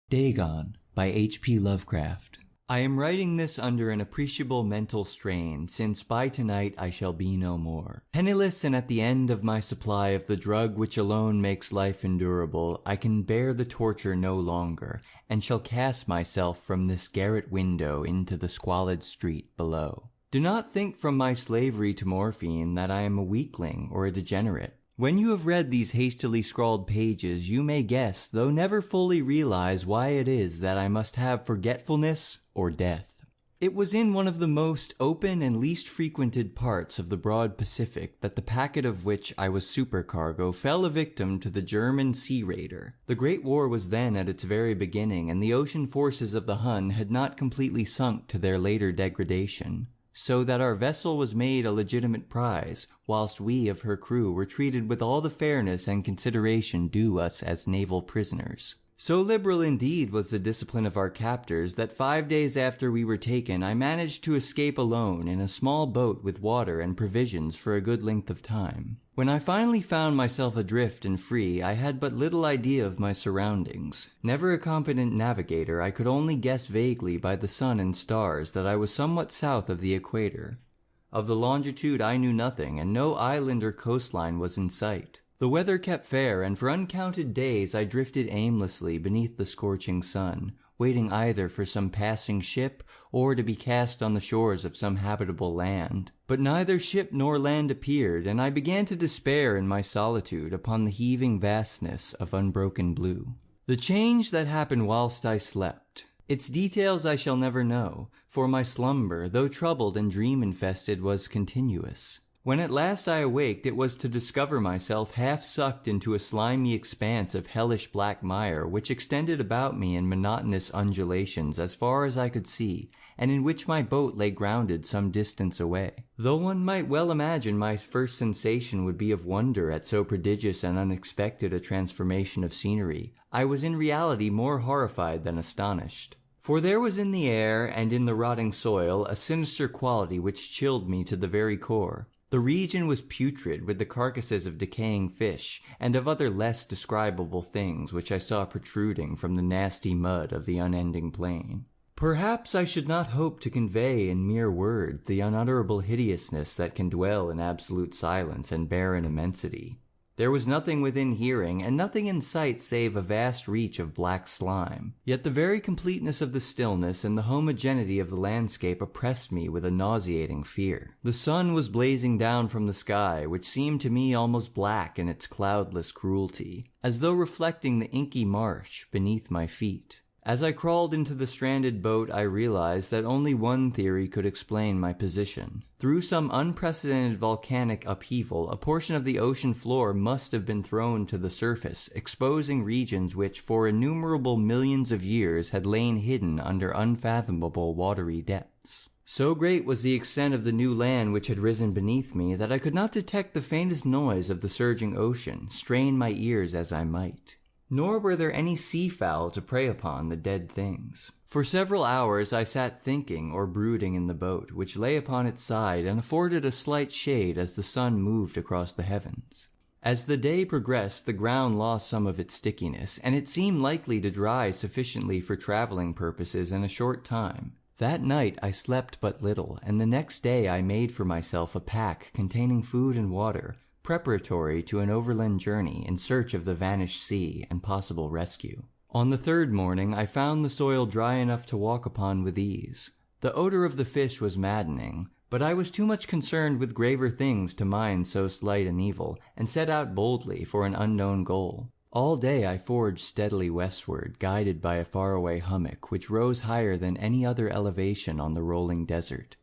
Dagon by H.P. Lovecraft. I am writing this under an appreciable mental strain, since by tonight I shall be no more. Penniless and at the end of my supply of the drug which alone makes life endurable, I can bear the torture no longer, and shall cast myself from this garret window into the squalid street below. Do not think from my slavery to morphine that I am a weakling or a degenerate. When you have read these hastily scrawled pages, you may guess, though never fully realize, why it is that I must have forgetfulness or death. It was in one of the most open and least frequented parts of the broad Pacific that the packet of which I was supercargo fell a victim to the German sea raider. The Great War was then at its very beginning, and the ocean forces of the Hun had not completely sunk to their later degradation, so that our vessel was made a legitimate prize, whilst we of her crew were treated with all the fairness and consideration due us as naval prisoners. So liberal indeed was the discipline of our captors that 5 days after we were taken I managed to escape alone in a small boat with water and provisions for a good length of time. When I finally found myself adrift and free, I had but little idea of my surroundings. Never a competent navigator, I could only guess vaguely by the sun and stars that I was somewhat south of the equator. Of the longitude I knew nothing, and no island or coastline was in sight. The weather kept fair, and for uncounted days I drifted aimlessly beneath the scorching sun, waiting either for some passing ship or to be cast on the shores of some habitable land. But neither ship nor land appeared, and I began to despair in my solitude upon the heaving vastness of unbroken blue. The change that happened whilst I slept. Its details I shall never know, for my slumber, though troubled and dream-infested, was continuous. When at last I awaked, it was to discover myself half sucked into a slimy expanse of hellish black mire which extended about me in monotonous undulations as far as I could see, and in which my boat lay grounded some distance away. Though one might well imagine my first sensation would be of wonder at so prodigious and unexpected a transformation of scenery, I was in reality more horrified than astonished. For there was in the air and in the rotting soil a sinister quality which chilled me to the very core. The region was putrid with the carcasses of decaying fish, and of other less describable things which I saw protruding from the nasty mud of the unending plain. Perhaps I should not hope to convey in mere words the unutterable hideousness that can dwell in absolute silence and barren immensity. There was nothing within hearing, and nothing in sight save a vast reach of black slime. Yet the very completeness of the stillness and the homogeneity of the landscape oppressed me with a nauseating fear. The sun was blazing down from the sky, which seemed to me almost black in its cloudless cruelty, as though reflecting the inky marsh beneath my feet. As I crawled into the stranded boat, I realized that only one theory could explain my position. Through some unprecedented volcanic upheaval, a portion of the ocean floor must have been thrown to the surface, exposing regions which for innumerable millions of years had lain hidden under unfathomable watery depths. So great was the extent of the new land which had risen beneath me that I could not detect the faintest noise of the surging ocean, strain my ears as I might. Nor were there any seafowl to prey upon the dead things. For several hours I sat thinking or brooding in the boat, which lay upon its side and afforded a slight shade as the sun moved across the heavens. As the day progressed, the ground lost some of its stickiness, and it seemed likely to dry sufficiently for traveling purposes in a short time. That night I slept but little, and the next day I made for myself a pack containing food and water, preparatory to an overland journey in search of the vanished sea and possible rescue. On the third morning I found the soil dry enough to walk upon with ease. The odor of the fish was maddening, but I was too much concerned with graver things to mind so slight an evil, and set out boldly for an unknown goal. All day I forged steadily westward, guided by a faraway hummock which rose higher than any other elevation on the rolling desert.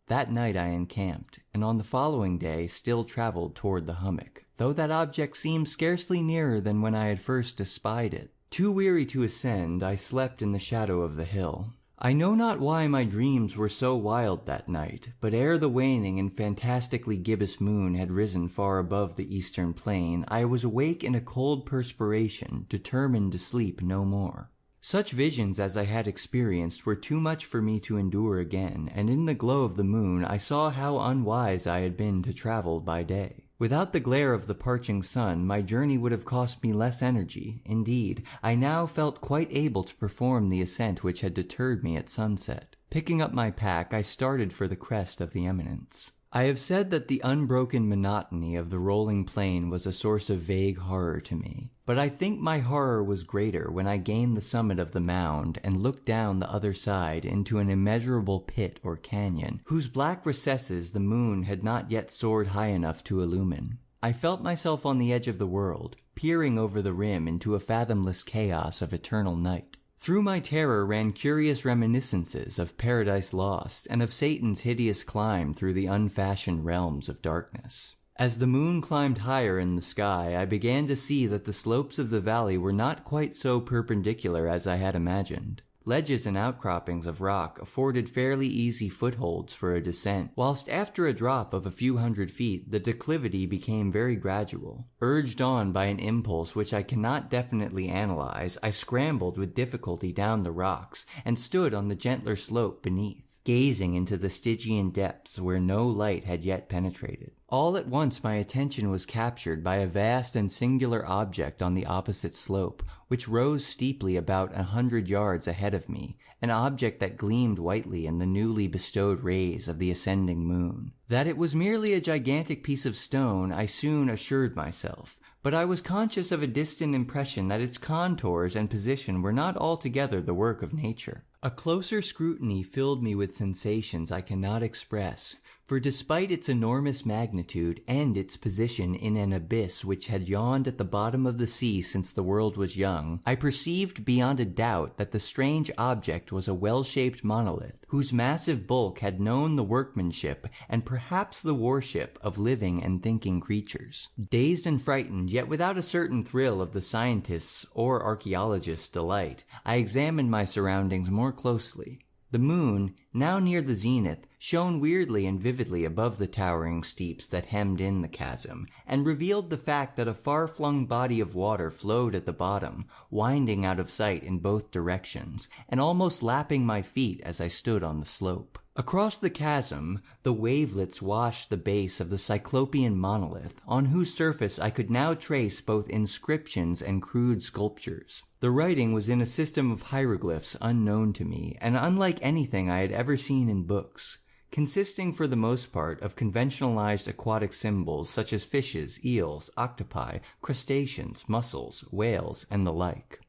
That night I encamped, and on the following day still traveled toward the hummock, though that object seemed scarcely nearer than when I had first espied it. Too weary to ascend, I slept in the shadow of the hill. I know not why my dreams were so wild that night, but ere the waning and fantastically gibbous moon had risen far above the eastern plain, I was awake in a cold perspiration, determined to sleep no more. Such visions as I had experienced were too much for me to endure again, and in the glow of the moon I saw how unwise I had been to travel by day. Without the glare of the parching sun, my journey would have cost me less energy. Indeed, I now felt quite able to perform the ascent which had deterred me at sunset. Picking up my pack, I started for the crest of the eminence. I have said that the unbroken monotony of the rolling plain was a source of vague horror to me, but I think my horror was greater when I gained the summit of the mound and looked down the other side into an immeasurable pit or canyon, whose black recesses the moon had not yet soared high enough to illumine. I felt myself on the edge of the world, peering over the rim into a fathomless chaos of eternal night. Through my terror ran curious reminiscences of Paradise Lost and of Satan's hideous climb through the unfashioned realms of darkness. As the moon climbed higher in the sky, I began to see that the slopes of the valley were not quite so perpendicular as I had imagined. Ledges and outcroppings of rock afforded fairly easy footholds for a descent, whilst after a drop of a few hundred feet, the declivity became very gradual. Urged on by an impulse which I cannot definitely analyze, I scrambled with difficulty down the rocks and stood on the gentler slope beneath, gazing into the Stygian depths where no light had yet penetrated. All at once my attention was captured by a vast and singular object on the opposite slope, which rose steeply about 100 yards ahead of me, an object that gleamed whitely in the newly bestowed rays of the ascending moon. That it was merely a gigantic piece of stone I soon assured myself, but I was conscious of a distant impression that its contours and position were not altogether the work of nature. A closer scrutiny filled me with sensations I cannot express, for despite its enormous magnitude and its position in an abyss which had yawned at the bottom of the sea since the world was young, I perceived beyond a doubt that the strange object was a well-shaped monolith, whose massive bulk had known the workmanship and perhaps the worship of living and thinking creatures. Dazed and frightened, yet without a certain thrill of the scientist's or archaeologist's delight, I examined my surroundings more closely. The moon, now near the zenith, shone weirdly and vividly above the towering steeps that hemmed in the chasm, and revealed the fact that a far-flung body of water flowed at the bottom, winding out of sight in both directions, and almost lapping my feet as I stood on the slope. Across the chasm, the wavelets washed the base of the cyclopean monolith, on whose surface I could now trace both inscriptions and crude sculptures. The writing was in a system of hieroglyphs unknown to me, and unlike anything I had ever seen in books, consisting for the most part of conventionalized aquatic symbols such as fishes, eels, octopi, crustaceans, mussels, whales, and the like.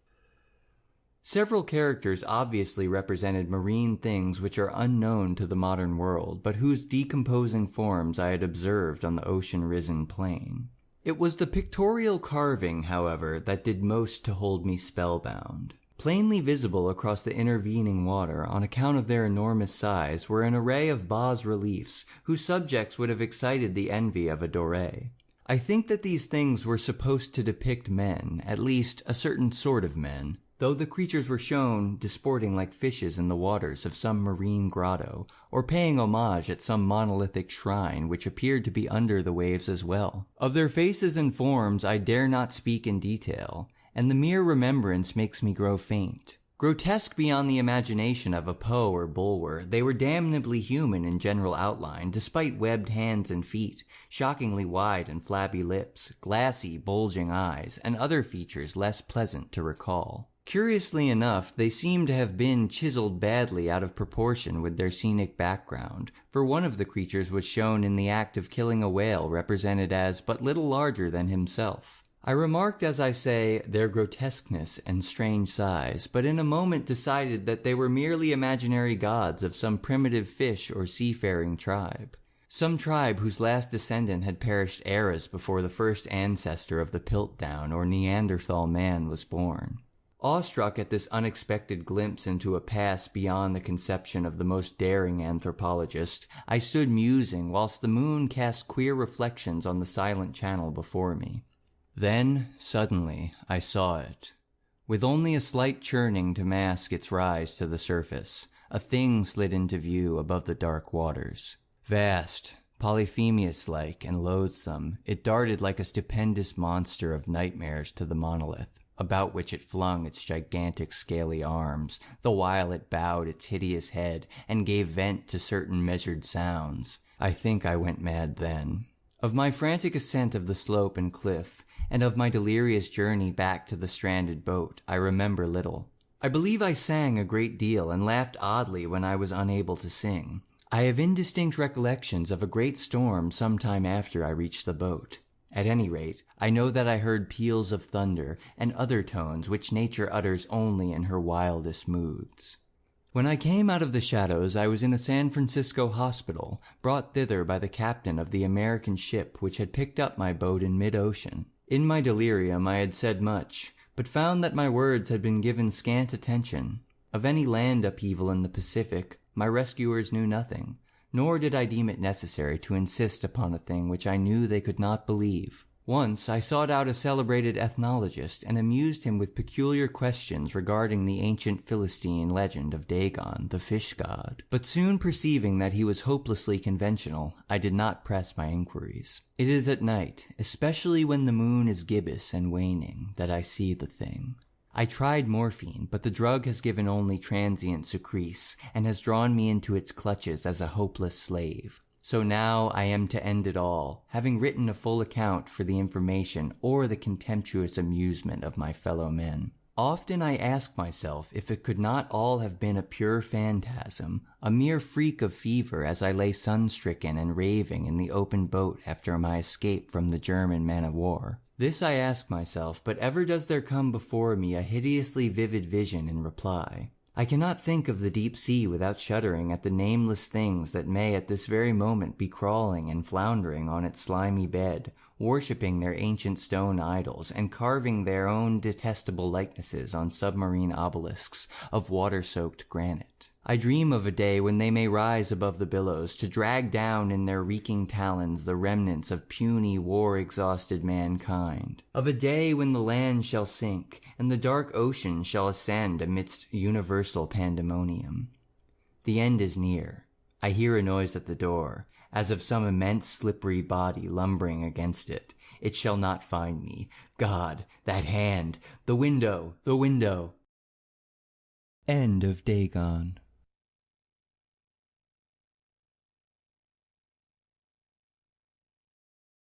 Several characters obviously represented marine things which are unknown to the modern world, but whose decomposing forms I had observed on the ocean-risen plain. It was the pictorial carving, however, that did most to hold me spellbound. Plainly visible across the intervening water, on account of their enormous size, were an array of bas-reliefs whose subjects would have excited the envy of a Doré. I think that these things were supposed to depict men, at least a certain sort of men, though the creatures were shown disporting like fishes in the waters of some marine grotto, or paying homage at some monolithic shrine which appeared to be under the waves as well. Of their faces and forms I dare not speak in detail, and the mere remembrance makes me grow faint. Grotesque beyond the imagination of a Poe or Bulwer, they were damnably human in general outline, despite webbed hands and feet, shockingly wide and flabby lips, glassy, bulging eyes, and other features less pleasant to recall. Curiously enough, they seem to have been chiseled badly out of proportion with their scenic background, for one of the creatures was shown in the act of killing a whale represented as but little larger than himself. I remarked, as I say, their grotesqueness and strange size, but in a moment decided that they were merely imaginary gods of some primitive fish or seafaring tribe. Some tribe whose last descendant had perished eras before the first ancestor of the Piltdown or Neanderthal man was born. Awestruck at this unexpected glimpse into a past beyond the conception of the most daring anthropologist, I stood musing whilst the moon cast queer reflections on the silent channel before me. Then, suddenly, I saw it. With only a slight churning to mask its rise to the surface, a thing slid into view above the dark waters. Vast, Polyphemus-like and loathsome, it darted like a stupendous monster of nightmares to the monolith, about which it flung its gigantic scaly arms, the while it bowed its hideous head and gave vent to certain measured sounds. I think I went mad then. Of my frantic ascent of the slope and cliff, and of my delirious journey back to the stranded boat, I remember little. I believe I sang a great deal and laughed oddly when I was unable to sing. I have indistinct recollections of a great storm some time after I reached the boat. At any rate, I know that I heard peals of thunder and other tones which nature utters only in her wildest moods. When I came out of the shadows, I was in a San Francisco hospital, brought thither by the captain of the American ship which had picked up my boat in mid-ocean. In my delirium I had said much, but found that my words had been given scant attention. Of any land upheaval in the Pacific, my rescuers knew nothing, nor did I deem it necessary to insist upon a thing which I knew they could not believe. Once I sought out a celebrated ethnologist and amused him with peculiar questions regarding the ancient Philistine legend of Dagon, the fish god. But soon perceiving that he was hopelessly conventional, I did not press my inquiries. It is at night, especially when the moon is gibbous and waning, that I see the thing. I tried morphine, but the drug has given only transient sucrese, and has drawn me into its clutches as a hopeless slave. So now I am to end it all, having written a full account for the information or the contemptuous amusement of my fellow men. Often I ask myself if it could not all have been a pure phantasm, a mere freak of fever as I lay sun-stricken and raving in the open boat after my escape from the German man-of-war. This I ask myself, but ever does there come before me a hideously vivid vision in reply. I cannot think of the deep sea without shuddering at the nameless things that may at this very moment be crawling and floundering on its slimy bed, worshipping their ancient stone idols, and carving their own detestable likenesses on submarine obelisks of water-soaked granite. I dream of a day when they may rise above the billows to drag down in their reeking talons the remnants of puny, war-exhausted mankind. Of a day when the land shall sink, and the dark ocean shall ascend amidst universal pandemonium. The end is near. I hear a noise at the door, as of some immense slippery body lumbering against it. It shall not find me. God, that hand! The window! The window! End of Dagon.